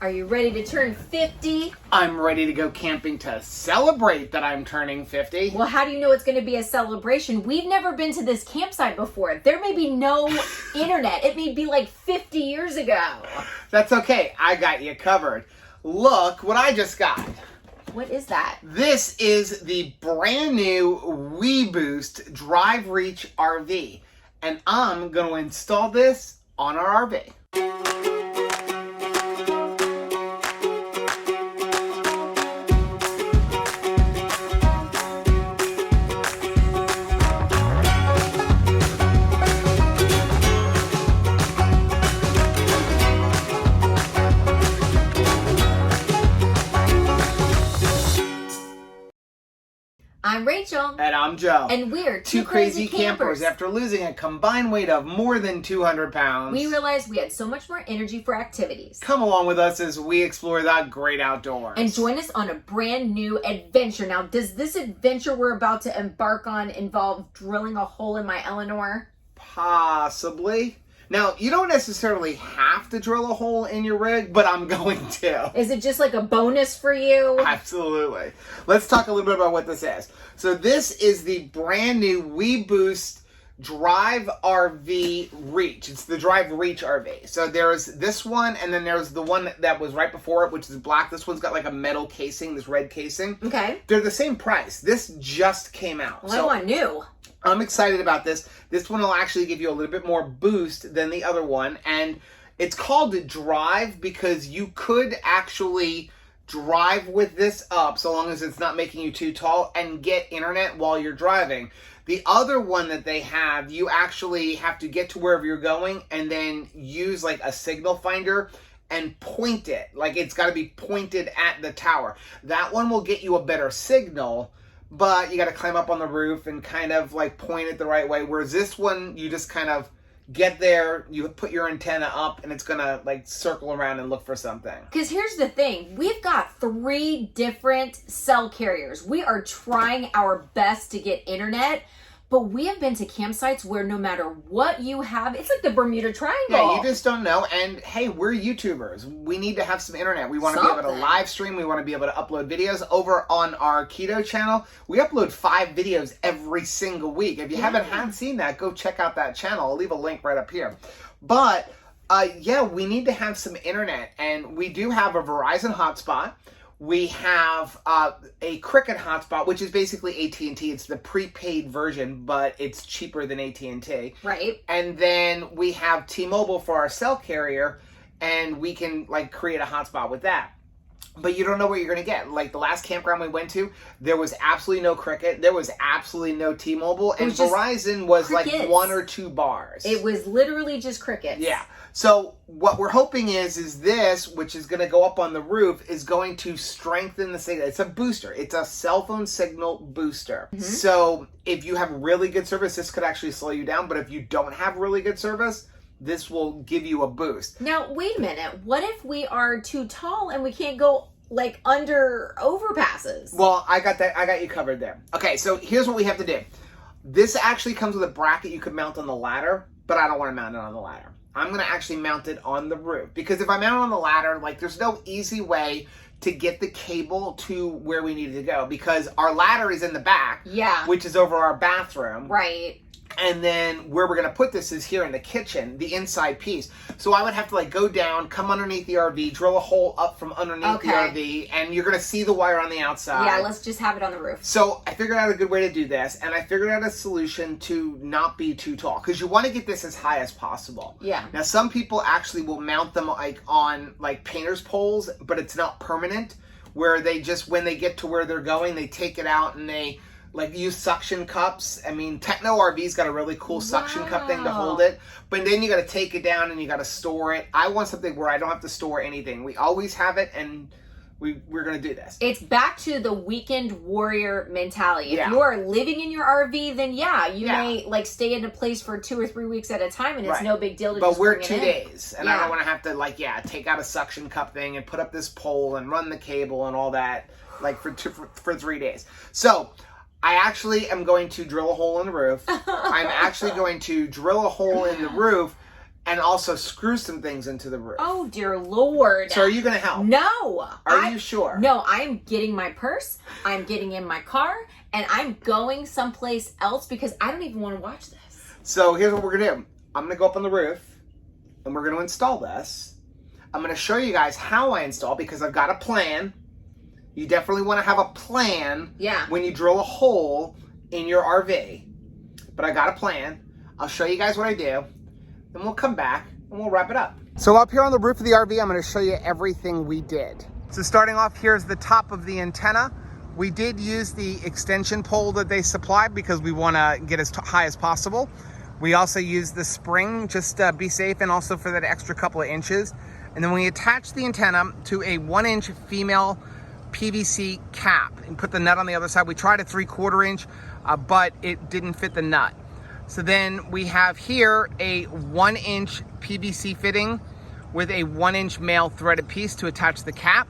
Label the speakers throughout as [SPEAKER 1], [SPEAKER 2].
[SPEAKER 1] Are you ready to turn 50?
[SPEAKER 2] I'm ready to go camping to celebrate that I'm turning 50.
[SPEAKER 1] Well, how do you know it's going to be a celebration? We've never been to this campsite before. There may be no internet. It may be like 50 years ago.
[SPEAKER 2] That's okay. I got you covered. Look what I just got.
[SPEAKER 1] What is that?
[SPEAKER 2] This is the brand new Weboost Drive Reach RV. And I'm going to install this on our RV.
[SPEAKER 1] I'm Rachel.
[SPEAKER 2] And I'm Joe.
[SPEAKER 1] And we're
[SPEAKER 2] two crazy campers. After losing a combined weight of more than 200 pounds,
[SPEAKER 1] we realized we had so much more energy for activities.
[SPEAKER 2] Come along with us as we explore the great outdoors.
[SPEAKER 1] And join us on a brand new adventure. Now, does this adventure we're about to embark on involve drilling a hole in my Eleanor?
[SPEAKER 2] Possibly. Now, you don't necessarily have to drill a hole in your rig, but I'm going to.
[SPEAKER 1] Is it just like a bonus for you?
[SPEAKER 2] Absolutely. Let's talk a little bit about what this is. So this is the brand new Weboost Drive RV Reach. It's the Drive Reach RV. So there's this one, and then there's the one that was right before it, which is black. This one's got like a metal casing, this red casing.
[SPEAKER 1] Okay.
[SPEAKER 2] They're the same price. This just came out.
[SPEAKER 1] Well, I want new.
[SPEAKER 2] I'm excited about this. This one will actually give you a little bit more boost than the other one. And it's called the Drive because you could actually drive with this up, so long as it's not making you too tall, and get internet while you're driving. The other one that they have, you actually have to get to wherever you're going and then use like a signal finder and point it. Like it's got to be pointed at the tower. That one will get you a better signal, but you got to climb up on the roof and kind of like point it the right way. Whereas this one, you just kind of get there, you put your antenna up, and it's going to like circle around and look for something.
[SPEAKER 1] Because here's the thing. We've got 3 different cell carriers. We are trying our best to get internet, but we have been to campsites where no matter what you have, it's like the Bermuda Triangle.
[SPEAKER 2] Yeah, you just don't know. And hey, we're YouTubers. We need to have some internet. We want to be able to live stream. We want to be able to upload videos. Over on our keto channel, we upload 5 videos every single week. If you haven't seen that, go check out that channel. I'll leave a link right up here. But yeah, we need to have some internet. And we do have a Verizon hotspot. We have a Cricket hotspot, which is basically AT&T. It's the prepaid version, but it's cheaper than AT&T.
[SPEAKER 1] Right.
[SPEAKER 2] And then we have T-Mobile for our cell carrier, and we can like create a hotspot with that. But you don't know what you're going to get. Like the last campground we went to, there was absolutely no Cricket. There was absolutely no T-Mobile. And Verizon was
[SPEAKER 1] crickets.
[SPEAKER 2] Like 1 or 2 bars.
[SPEAKER 1] It was literally just crickets.
[SPEAKER 2] Yeah. So what we're hoping is this, which is going to go up on the roof, is going to strengthen the signal. It's a booster. It's a cell phone signal booster. Mm-hmm. So if you have really good service, this could actually slow you down. But if you don't have really good service, this will give you a boost.
[SPEAKER 1] Now, wait a minute. What if we are too tall and we can't go like under overpasses?
[SPEAKER 2] Well, I got that. I got you covered there. Okay, so here's what we have to do. This actually comes with a bracket you could mount on the ladder, but I don't want to mount it on the ladder. I'm going to actually mount it on the roof, because if I mount it on the ladder, like there's no easy way to get the cable to where we need to go, because our ladder is in the back,
[SPEAKER 1] yeah,
[SPEAKER 2] which is over our bathroom.
[SPEAKER 1] Right.
[SPEAKER 2] And then where we're going to put this is here in the kitchen, the inside piece. So I would have to like go down, come underneath the RV, drill a hole up from underneath the RV, and you're going to see the wire on the outside.
[SPEAKER 1] Yeah, let's just have it on the roof.
[SPEAKER 2] So I figured out a good way to do this, and I figured out a solution to not be too tall, because you want to get this as high as possible.
[SPEAKER 1] Yeah.
[SPEAKER 2] Now some people actually will mount them like on like painter's poles, but it's not permanent, where they just, when they get to where they're going, they take it out and they like use suction cups. I mean, Techno RV's got a really cool suction cup thing to hold it, but then you got to take it down and you got to store it. I want something where I don't have to store anything. We always have it, and we're going to do this.
[SPEAKER 1] It's back to the weekend warrior mentality.
[SPEAKER 2] Yeah.
[SPEAKER 1] If you are living in your RV, then you may like stay in a place for 2 or 3 weeks at a time, and it's no big deal to just bring it in.
[SPEAKER 2] But we're 2 days, and I don't want to have to like, take out a suction cup thing and put up this pole and run the cable and all that like for 3 days. So I actually am going to drill a hole in the roof. I'm actually going to drill a hole in the roof and also screw some things into the roof.
[SPEAKER 1] Oh, dear Lord.
[SPEAKER 2] So are you going to help?
[SPEAKER 1] No.
[SPEAKER 2] Are you sure?
[SPEAKER 1] No, I'm getting my purse, I'm getting in my car, and I'm going someplace else because I don't even want to watch this.
[SPEAKER 2] So here's what we're going to do. I'm going to go up on the roof, and we're going to install this. I'm going to show you guys how I install because I've got a plan. You definitely want to have a plan when you drill a hole in your RV. But I got a plan. I'll show you guys what I do. Then we'll come back and we'll wrap it up. So up here on the roof of the RV, I'm going to show you everything we did. So starting off, here's the top of the antenna. We did use the extension pole that they supplied because we want to get as high as possible. We also used the spring just to be safe and also for that extra couple of inches. And then we attached the antenna to a 1-inch female PVC cap and put the nut on the other side. We tried a 3/4 inch, but it didn't fit the nut. So then we have here a 1-inch PVC fitting with a 1-inch male threaded piece to attach the cap.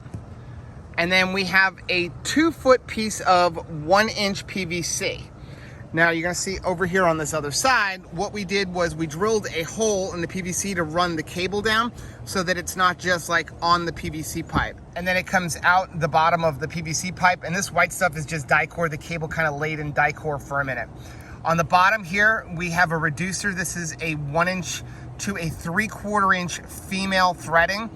[SPEAKER 2] And then we have a 2-foot piece of 1-inch PVC. Now you're gonna see over here on this other side, what we did was we drilled a hole in the PVC to run the cable down so that it's not just like on the PVC pipe. And then it comes out the bottom of the PVC pipe, and this white stuff is just Dicor. The cable kind of laid in Dicor for a minute. On the bottom here, we have a reducer. This is a 1-inch to a 3/4 inch female threading.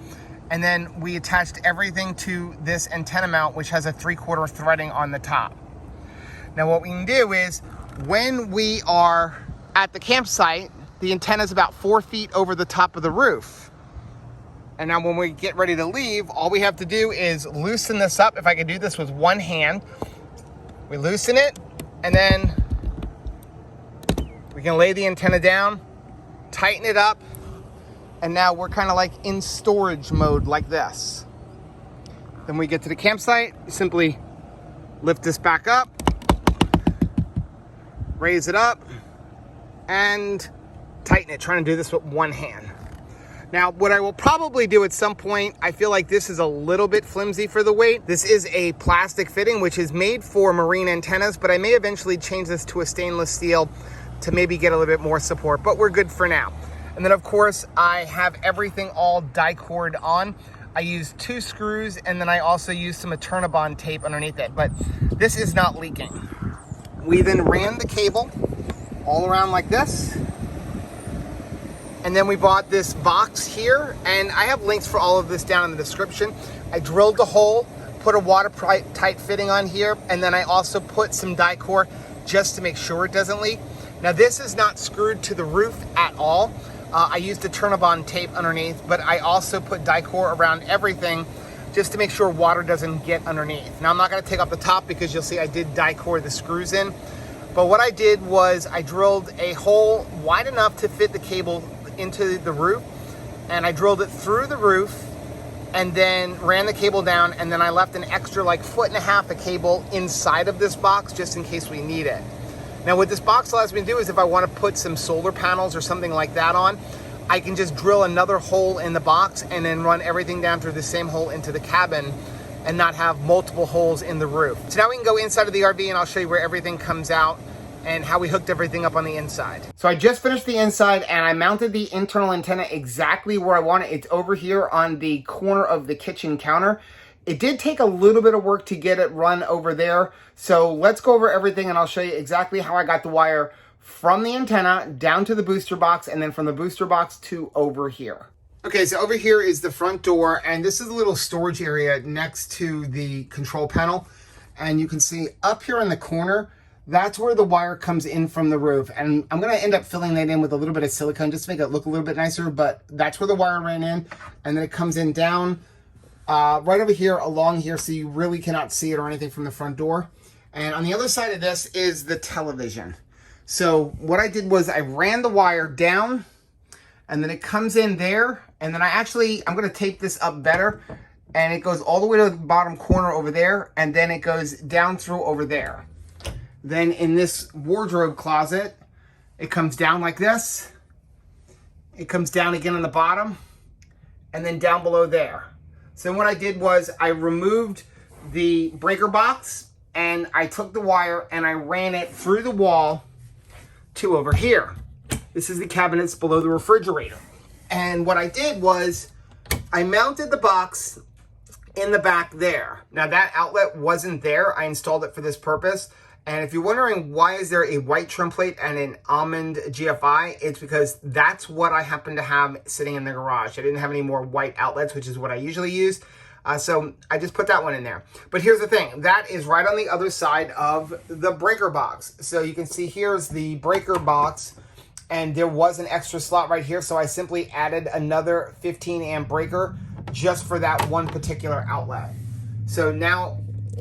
[SPEAKER 2] And then we attached everything to this antenna mount, which has a 3/4 threading on the top. Now what we can do is, when we are at the campsite, the antenna is about 4 feet over the top of the roof. And now when we get ready to leave, all we have to do is loosen this up. If I could do this with one hand, we loosen it, and then we can lay the antenna down, tighten it up, and now we're kind of like in storage mode like this. Then we get to the campsite, simply lift this back up, raise it up, and tighten it, trying to do this with one hand. Now, what I will probably do at some point, I feel like this is a little bit flimsy for the weight. This is a plastic fitting, which is made for marine antennas, but I may eventually change this to a stainless steel to maybe get a little bit more support, but we're good for now. And then of course, I have everything all Dicored on. I used 2 screws, and then I also used some Eternabond tape underneath it, but this is not leaking. We then ran the cable all around like this. And then we bought this box here, and I have links for all of this down in the description. I drilled the hole, put a watertight fitting on here, and then I also put some Dicor just to make sure it doesn't leak. Now this is not screwed to the roof at all. I used Eternabond tape underneath, but I also put Dicor around everything just to make sure water doesn't get underneath. Now I'm not gonna take off the top because you'll see I did Dicor the screws in, but what I did was I drilled a hole wide enough to fit the cable into the roof, and I drilled it through the roof and then ran the cable down, and then I left an extra like 1.5 feet of cable inside of this box just in case we need it. Now what this box allows me to do is if I want to put some solar panels or something like that on, I can just drill another hole in the box and then run everything down through the same hole into the cabin and not have multiple holes in the roof. So now we can go inside of the RV and I'll show you where everything comes out and how we hooked everything up on the inside. So I just finished the inside and I mounted the internal antenna exactly where I want it. It's over here on the corner of the kitchen counter. It did take a little bit of work to get it run over there. So let's go over everything and I'll show you exactly how I got the wire from the antenna down to the booster box and then from the booster box to over here. Okay, so over here is the front door, and this is a little storage area next to the control panel. And you can see up here in the corner, that's where the wire comes in from the roof. And I'm gonna end up filling that in with a little bit of silicone just to make it look a little bit nicer, but that's where the wire ran in. And then it comes in down right over here, along here, so you really cannot see it or anything from the front door. And on the other side of this is the television. So what I did was I ran the wire down, and then it comes in there, and then I'm gonna tape this up better, and it goes all the way to the bottom corner over there, and then it goes down through over there. Then in this wardrobe closet, it comes down like this. It comes down again on the bottom, and then down below there. So what I did was I removed the breaker box, and I took the wire and I ran it through the wall to over here. This is the cabinets below the refrigerator. And what I did was I mounted the box in the back there. Now that outlet wasn't there. I installed it for this purpose. And if you're wondering why is there a white trim plate and an almond GFI, it's because that's what I happen to have sitting in the garage. I didn't have any more white outlets, which is what I usually use. So I just put that one in there. But here's the thing, that is right on the other side of the breaker box. So you can see here's the breaker box, and there was an extra slot right here. So I simply added another 15 amp breaker just for that one particular outlet. So now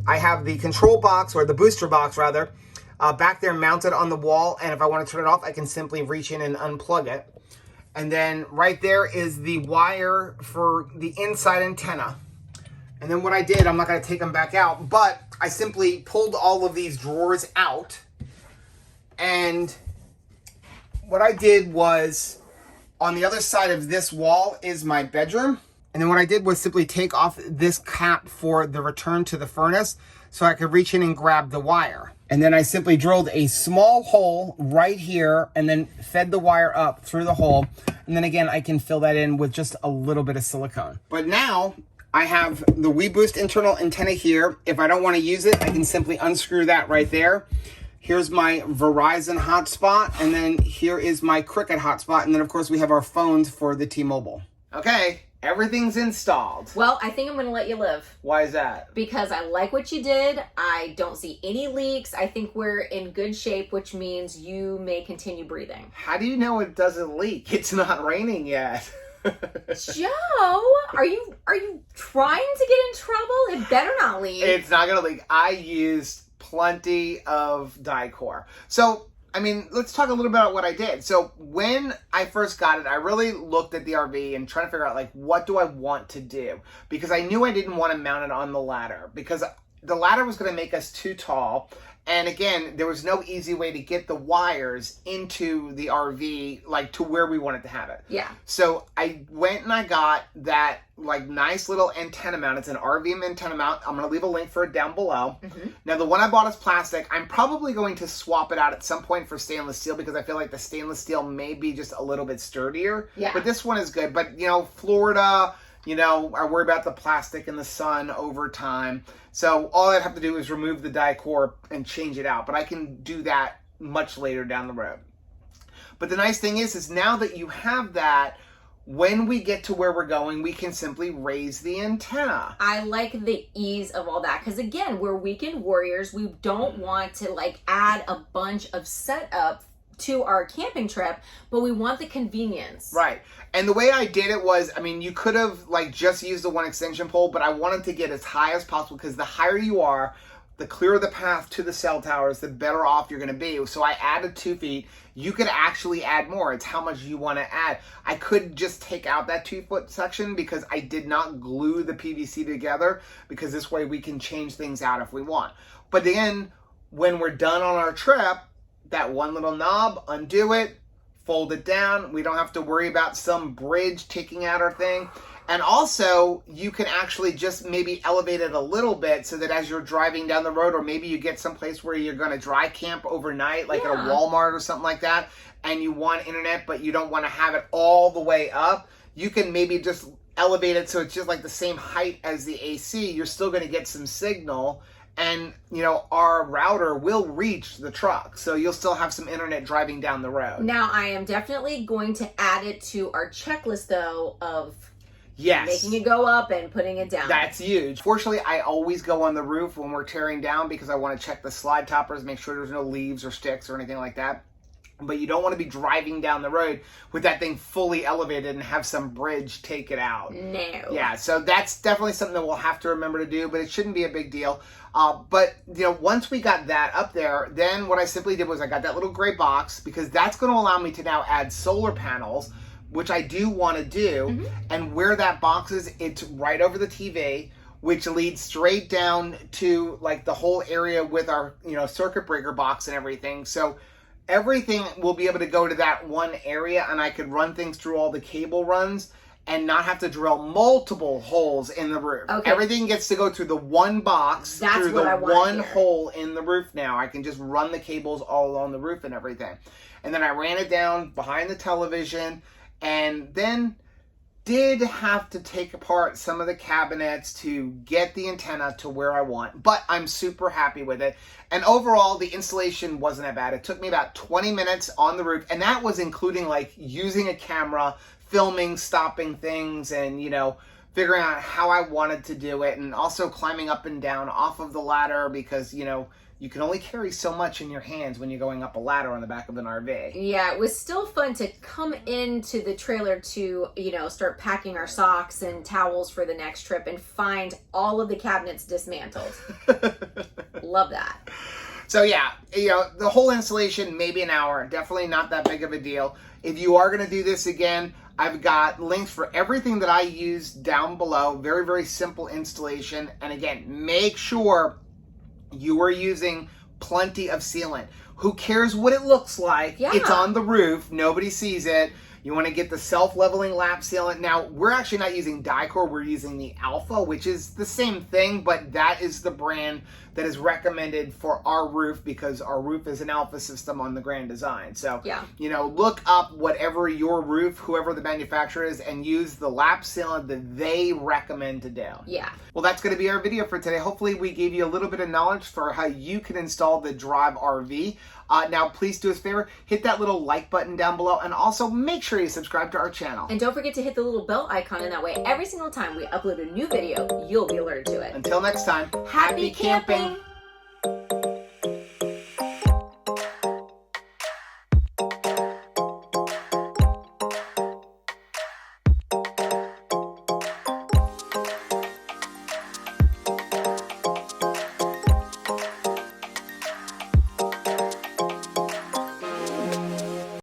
[SPEAKER 2] I have the control box, or the booster box rather, back there mounted on the wall. And if I want to turn it off, I can simply reach in and unplug it. And then right there is the wire for the inside antenna. And then what I did, I'm not going to take them back out, but I simply pulled all of these drawers out. And what I did was, on the other side of this wall is my bedroom. And then what I did was simply take off this cap for the return to the furnace so I could reach in and grab the wire. And then I simply drilled a small hole right here and then fed the wire up through the hole. And then again, I can fill that in with just a little bit of silicone. But now I have the Weboost internal antenna here. If I don't want to use it, I can simply unscrew that right there. Here's my Verizon hotspot, and then here is my Cricket hotspot, and then of course we have our phones for the T-Mobile. Okay, everything's installed.
[SPEAKER 1] Well, I think I'm going to let you live.
[SPEAKER 2] Why is that?
[SPEAKER 1] Because I like what you did. I don't see any leaks. I think we're in good shape, which means you may continue breathing.
[SPEAKER 2] How do you know it doesn't leak? It's not raining yet.
[SPEAKER 1] Joe, are you trying to get in trouble? It better not leak.
[SPEAKER 2] It's not gonna leak. I used plenty of Dicor. So, I mean, let's talk a little bit about what I did. So when I first got it, I really looked at the RV and trying to figure out, like, what do I want to do? Because I knew I didn't want to mount it on the ladder, because the ladder was going to make us too tall. And again, there was no easy way to get the wires into the RV, like to where we wanted to have it.
[SPEAKER 1] Yeah.
[SPEAKER 2] So I went and I got that like nice little antenna mount. It's an RV antenna mount. I'm going to leave a link for it down below. Mm-hmm. Now the one I bought is plastic. I'm probably going to swap it out at some point for stainless steel, because I feel like the stainless steel may be just a little bit sturdier.
[SPEAKER 1] Yeah.
[SPEAKER 2] But this one is good. But you know, Florida, you know, I worry about the plastic in the sun over time. So all I'd have to do is remove the Dicor and change it out. But I can do that much later down the road. But the nice thing is now that you have that, when we get to where we're going, we can simply raise the antenna.
[SPEAKER 1] I like the ease of all that. Because again, we're weekend warriors. We don't want to like add a bunch of setup to our camping trip, but we want the convenience.
[SPEAKER 2] Right. And the way I did it was, I mean, you could have like just used the one extension pole, but I wanted to get as high as possible, because the higher you are, the clearer the path to the cell towers, the better off you're going to be. So I added 2 feet. You could actually add more. It's how much you want to add. I could just take out that 2-foot section because I did not glue the PVC together, because this way we can change things out if we want. But then when we're done on our trip, that one little knob, undo it, fold it down. We don't have to worry about some bridge taking out our thing. And also, you can actually just maybe elevate it a little bit so that as you're driving down the road, or maybe you get someplace where you're going to dry camp overnight, like at a Walmart or something like that, and you want internet, but you don't want to have it all the way up, you can maybe just elevate it so it's just like the same height as the AC. You're still going to get some signal. And, you know, our router will reach the truck. So you'll still have some internet driving down the road.
[SPEAKER 1] Now, I am definitely going to add it to our checklist, though, of making it go up and putting it down.
[SPEAKER 2] That's huge. Fortunately, I always go on the roof when we're tearing down, because I want to check the slide toppers, make sure there's no leaves or sticks or anything like that. But you don't want to be driving down the road with that thing fully elevated and have some bridge take it out.
[SPEAKER 1] No.
[SPEAKER 2] Yeah, so that's definitely something that we'll have to remember to do, but it shouldn't be a big deal. But, you know, once we got that up there, then what I simply did was I got that little gray box, because that's going to allow me to now add solar panels, which I do want to do. Mm-hmm. And where that box is, it's right over the TV, which leads straight down to like the whole area with our, you know, circuit breaker box and everything. So everything will be able to go to that one area, and I could run things through all the cable runs and not have to drill multiple holes in the roof. Okay. Everything gets to go through the one box, through the one hole in the roof now. I can just run the cables all along the roof and everything. And then I ran it down behind the television, and then did have to take apart some of the cabinets to get the antenna to where I want, but I'm super happy with it. And overall, the installation wasn't that bad. It took me about 20 minutes on the roof, and that was including like using a camera, filming, stopping things, and figuring out how I wanted to do it, and also climbing up and down off of the ladder because, you can only carry so much in your hands when you're going up a ladder on the back of an RV.
[SPEAKER 1] Yeah, it was still fun to come into the trailer to, start packing our socks and towels for the next trip and find all of the cabinets dismantled. Love that.
[SPEAKER 2] So yeah, the whole installation, maybe an hour, definitely not that big of a deal. If you are going to do this again, I've got links for everything that I use down below. Very, very simple installation. And again, make sure you are using plenty of sealant. Who cares what it looks like?
[SPEAKER 1] Yeah.
[SPEAKER 2] It's on the roof. Nobody sees it. You want to get the self-leveling lap sealant. Now, we're actually not using Dicor. We're using the Alpha, which is the same thing, but that is the brand that is recommended for our roof because our roof is an Alpha system on the Grand Design. So,
[SPEAKER 1] yeah.
[SPEAKER 2] Look up whatever your roof, whoever the manufacturer is, and use the lap sealant that they recommend to do.
[SPEAKER 1] Yeah.
[SPEAKER 2] Well, that's going to be our video for today. Hopefully, we gave you a little bit of knowledge for how you can install the Drive RV. Now, please do us a favor, hit that little like button down below, and also make sure you subscribe to our channel.
[SPEAKER 1] And don't forget to hit the little bell icon, and that way every single time we upload a new video, you'll be alerted to it.
[SPEAKER 2] Until next time,
[SPEAKER 1] Happy camping!